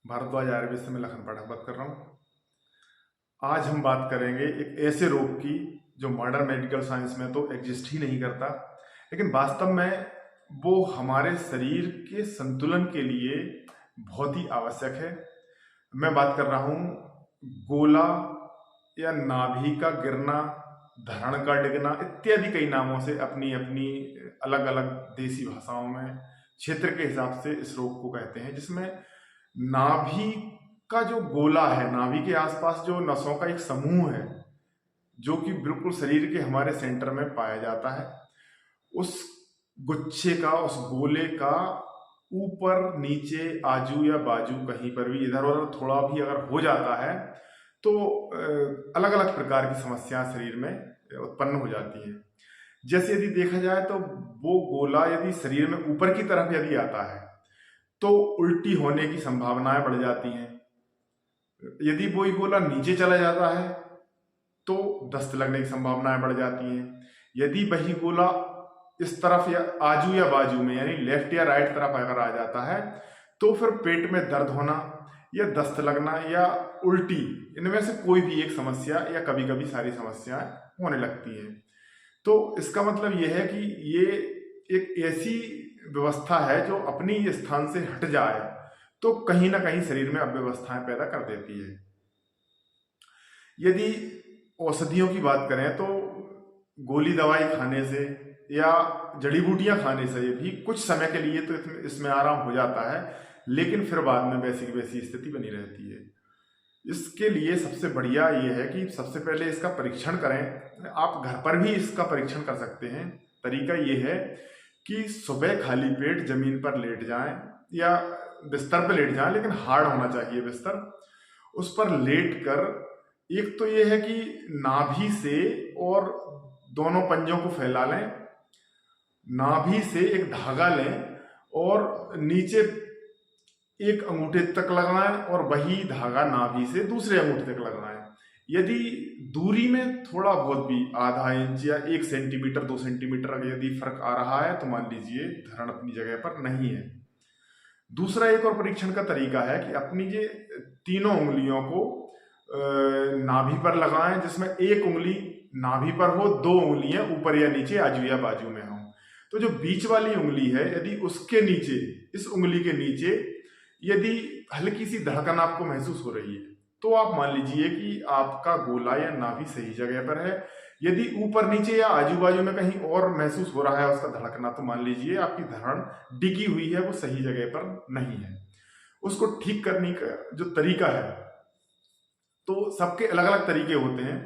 भारद्वाज आयुर्वेद से मैं लखन पाठक बात कर रहा हूँ। आज हम बात करेंगे एक ऐसे रोग की जो मॉडर्न मेडिकल साइंस में तो एग्जिस्ट ही नहीं करता, लेकिन वास्तव में वो हमारे शरीर के संतुलन के लिए बहुत ही आवश्यक है। मैं बात कर रहा हूँ गोला या नाभि का गिरना, धरण का डिगना इत्यादि कई नामों से अपनी अपनी अलग अलग देसी भाषाओं में क्षेत्र के हिसाब से इस रोग को कहते हैं, जिसमें नाभि का जो गोला है, नाभि के आसपास जो नसों का एक समूह है जो कि बिल्कुल शरीर के हमारे सेंटर में पाया जाता है, उस गुच्छे का, उस गोले का ऊपर नीचे आजू या बाजू कहीं पर भी इधर उधर थोड़ा भी अगर हो जाता है तो अलग अलग प्रकार की समस्याएं शरीर में उत्पन्न हो जाती हैं। जैसे यदि देखा जाए तो वो गोला यदि शरीर में ऊपर की तरफ यदि आता है तो उल्टी होने की संभावनाएं बढ़ जाती हैं। यदि वही गोला नीचे चला जाता है तो दस्त लगने की संभावनाएं बढ़ जाती हैं। यदि वही गोला इस तरफ या आजू या बाजू में यानी लेफ्ट या राइट तरफ अगर आ जाता है तो फिर पेट में दर्द होना या दस्त लगना या उल्टी, इनमें से कोई भी एक समस्या या कभी कभी सारी समस्याएं होने लगती हैं। तो इसका मतलब यह है कि ये एक ऐसी व्यवस्था है जो अपनी स्थान से हट जाए तो कहीं ना कहीं शरीर में अव्यवस्थाएं पैदा कर देती है। यदि औषधियों की बात करें तो गोली दवाई खाने से या जड़ी बूटियां खाने से भी कुछ समय के लिए तो इसमें आराम हो जाता है, लेकिन फिर बाद में वैसी की वैसी स्थिति बनी रहती है। इसके लिए सबसे बढ़िया ये है कि सबसे पहले इसका परीक्षण करें। आप घर पर भी इसका परीक्षण कर सकते हैं। तरीका ये है कि सुबह खाली पेट जमीन पर लेट जाएं या बिस्तर पर लेट जाएं, लेकिन हार्ड होना चाहिए बिस्तर। उस पर लेट कर एक तो ये है कि नाभि से और दोनों पंजों को फैला लें, नाभि से एक धागा लें और नीचे एक अंगूठे तक लगाएं और वही धागा नाभि से दूसरे अंगूठे तक लगाएं। यदि दूरी में थोड़ा बहुत भी आधा इंच या 1 सेंटीमीटर 2 सेंटीमीटर अगर यदि फर्क आ रहा है तो मान लीजिए धरण अपनी जगह पर नहीं है। दूसरा एक और परीक्षण का तरीका है कि अपनी ये तीनों उंगलियों को नाभि पर लगाएं, जिसमें एक उंगली नाभि पर हो, 2 उंगलियां ऊपर या नीचे आजू या बाजू में हो। तो जो बीच वाली उंगली है यदि उसके नीचे, इस उंगली के नीचे यदि हल्की सी धड़कन आपको महसूस हो रही है तो आप मान लीजिए कि आपका गोला या नाभि सही जगह पर है। यदि ऊपर नीचे या आजू बाजू में कहीं और महसूस हो रहा है उसका धड़कना तो मान लीजिए आपकी धड़न डिगी हुई है, वो सही जगह पर नहीं है। उसको ठीक करने का जो तरीका है तो सबके अलग अलग तरीके होते हैं।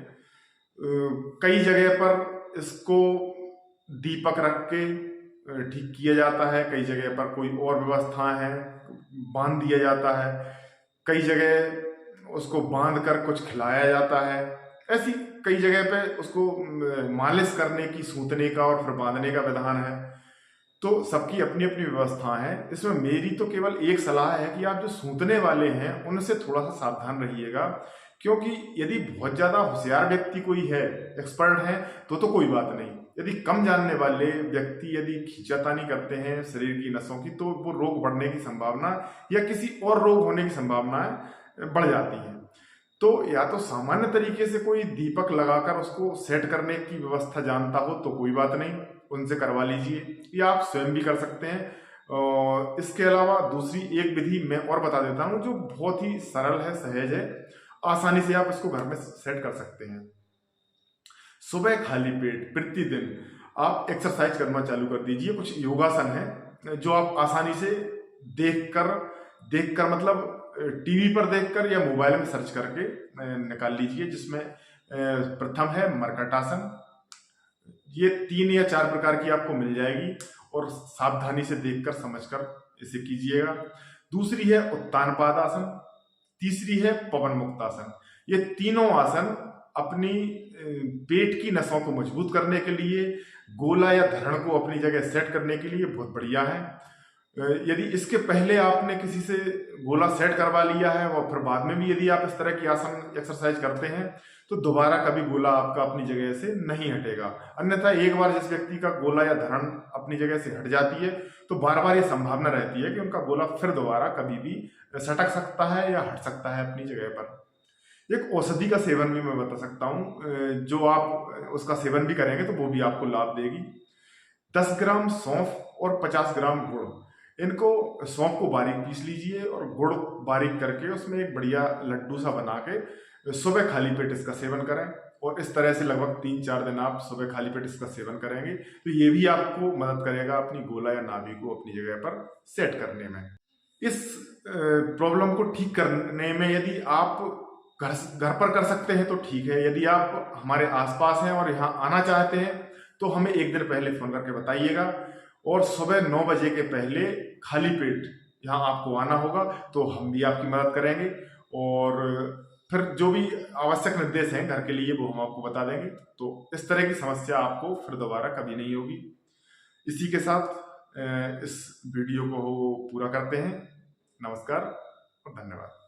कई जगह पर इसको दीपक रख के ठीक किया जाता है, कई जगह पर कोई और व्यवस्था है, बांध दिया जाता है, कई जगह उसको बांध कर कुछ खिलाया जाता है, ऐसी कई जगह पे उसको मालिश करने की, सूतने का और फिर बांधने का विधान है। तो सबकी अपनी अपनी व्यवस्था है। इसमें मेरी तो केवल एक सलाह है कि आप जो सूतने वाले हैं उनसे थोड़ा सा सावधान रहिएगा, क्योंकि यदि बहुत ज्यादा होशियार व्यक्ति कोई है, एक्सपर्ट है, तो कोई बात नहीं। यदि कम जानने वाले व्यक्ति यदि खींचातानी करते हैं शरीर की नसों की तो वो रोग बढ़ने की संभावना या किसी और रोग होने की संभावनाएं बढ़ जाती हैं। तो या तो सामान्य तरीके से कोई दीपक लगाकर उसको सेट करने की व्यवस्था जानता हो तो कोई बात नहीं, उनसे करवा लीजिए, या आप स्वयं भी कर सकते हैं। इसके अलावा दूसरी एक विधि मैं और बता देता हूँ जो बहुत ही सरल है, सहज है, आसानी से आप इसको घर में सेट कर सकते हैं। सुबह खाली पेट प्रतिदिन आप एक्सरसाइज करना चालू कर दीजिए। कुछ योगासन है जो आप आसानी से देखकर मतलब टीवी पर देखकर या मोबाइल में सर्च करके निकाल लीजिए, जिसमें प्रथम है मर्कटासन। ये 3 या 4 प्रकार की आपको मिल जाएगी और सावधानी से देखकर समझकर इसे कीजिएगा। दूसरी है उत्तान पादासन, तीसरी है पवन मुक्तासन। ये तीनों आसन अपनी पेट की नसों को मजबूत करने के लिए, गोला या धरण को अपनी जगह सेट करने के लिए बहुत बढ़िया है। यदि इसके पहले आपने किसी से गोला सेट करवा लिया है और फिर बाद में भी यदि आप इस तरह की आसन एक्सरसाइज करते हैं तो दोबारा कभी गोला आपका अपनी जगह से नहीं हटेगा। अन्यथा एक बार जिस व्यक्ति का गोला या धरण अपनी जगह से हट जाती है तो बार बार ये संभावना रहती है कि उनका गोला फिर दोबारा कभी भी सटक सकता है या हट सकता है अपनी जगह पर। एक औषधि का सेवन भी मैं बता सकता हूँ, जो आप उसका सेवन भी करेंगे तो वो भी आपको लाभ देगी। 10 ग्राम सौंफ और 50 ग्राम गुड़, इनको सौंफ को बारीक पीस लीजिए और गुड़ बारीक करके उसमें एक बढ़िया लड्डू सा बना के सुबह खाली पेट इसका सेवन करें। और इस तरह से लगभग 3-4 दिन आप सुबह खाली पेट इसका सेवन करेंगे तो ये भी आपको मदद करेगा अपनी गोला या नाभि को अपनी जगह पर सेट करने में। इस प्रॉब्लम को ठीक करने में यदि आप घर पर कर सकते हैं तो ठीक है, यदि आप हमारे आसपास हैं और यहाँ आना चाहते हैं तो हमें एक दिन पहले फोन करके बताइएगा और सुबह 9 बजे के पहले खाली पेट यहाँ आपको आना होगा तो हम भी आपकी मदद करेंगे और फिर जो भी आवश्यक निर्देश हैं घर के लिए वो हम आपको बता देंगे। तो इस तरह की समस्या आपको फिर दोबारा कभी नहीं होगी। इसी के साथ इस वीडियो को पूरा करते हैं। नमस्कार और धन्यवाद।